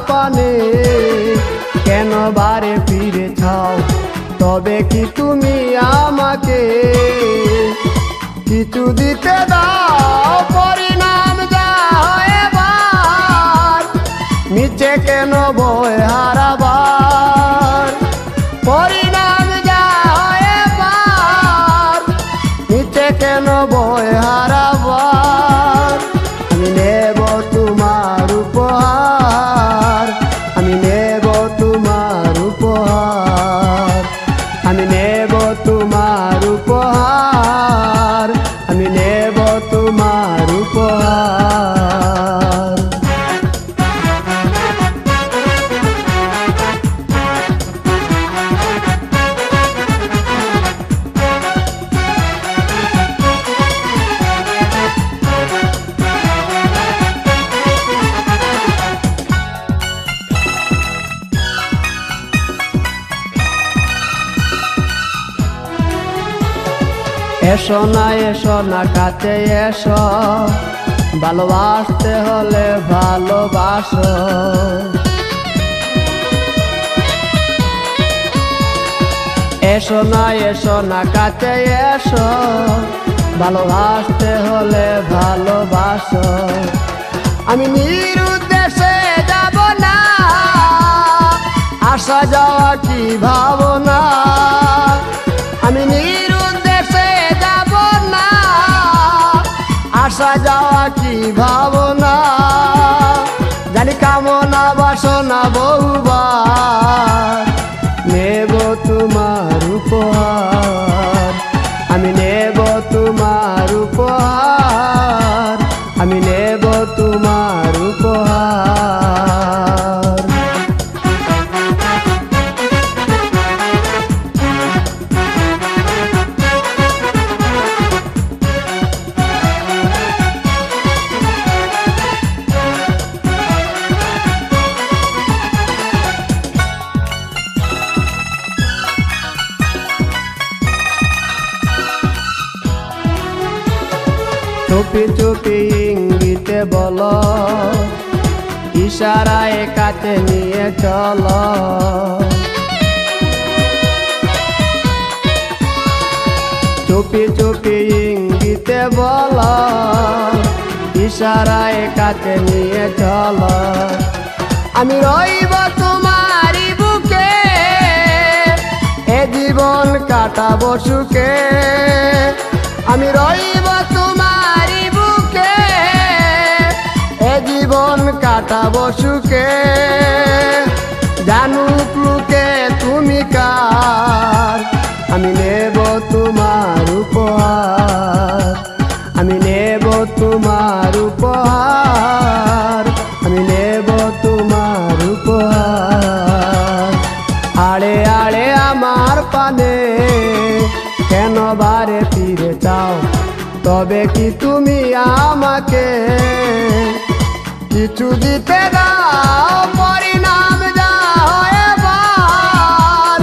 পানে কেন বারে ফিরে চাও? তবে কি তুমি আমাকে কিছু দিতে দাও? পরিণাম যা হয় এবার নিচে কেন বয় হারাবার? পরিণাম যা হয় এবার নিচে কেন বয় হারাবার? আমি নেব তোমার উপহার, আমি নেব তোমার উপহার, আমি নেব তোমার উপহার, আমি নেব তোমার উপহার। এসো না কাছে এসো, ভালোবাসতে হলে ভালোবাসো। এসো না কাছে এসো, ভালোবাসতে হলে ভালোবাসো। আমি নিরুদ্দেশে যাব না, আসা যাওয়া কি ভাবনা। আমি নিরুদ্দেশে যাব না, আসা যাওয়া কি ভাবনা। জানি কামনা বাসনা বহুবার নেব তোমার উপহার, আমি নেব তোমার উপহার, আমি নেব তোমার উপহার। চুপি চুপি ইঙ্গিতে বলো, ইশারায় কাছে নিয়ে চলো। চুপি চুপি ইঙ্গিতে বলো, ইশারায় কাছে নিয়ে চলো। আমি রইব তোমারই বুকে, এ জীবন কাটাবো সুখে। আমি রইব তোমারই বুকে, এ জীবন কাটাবো সুখে। জানুক লোকে তুমি কার, আমি নেব তোমার উপহার, আমি নেব তোমার উপহার, আমি নেব তোমার উপহার। আড়ে আড়ে আমার পানে কেন বারে ফিরে চাও? তবে কি তুমি আমাকে কিছু দিতে দাও? পরিণাম যা হয় এবার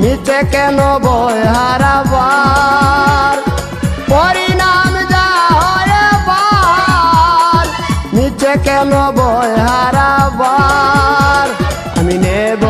নিচে কেন বয় হারাবার? পরিণাম যা হয় এবার নিচে কেন বয় হারাবার? আমি নেব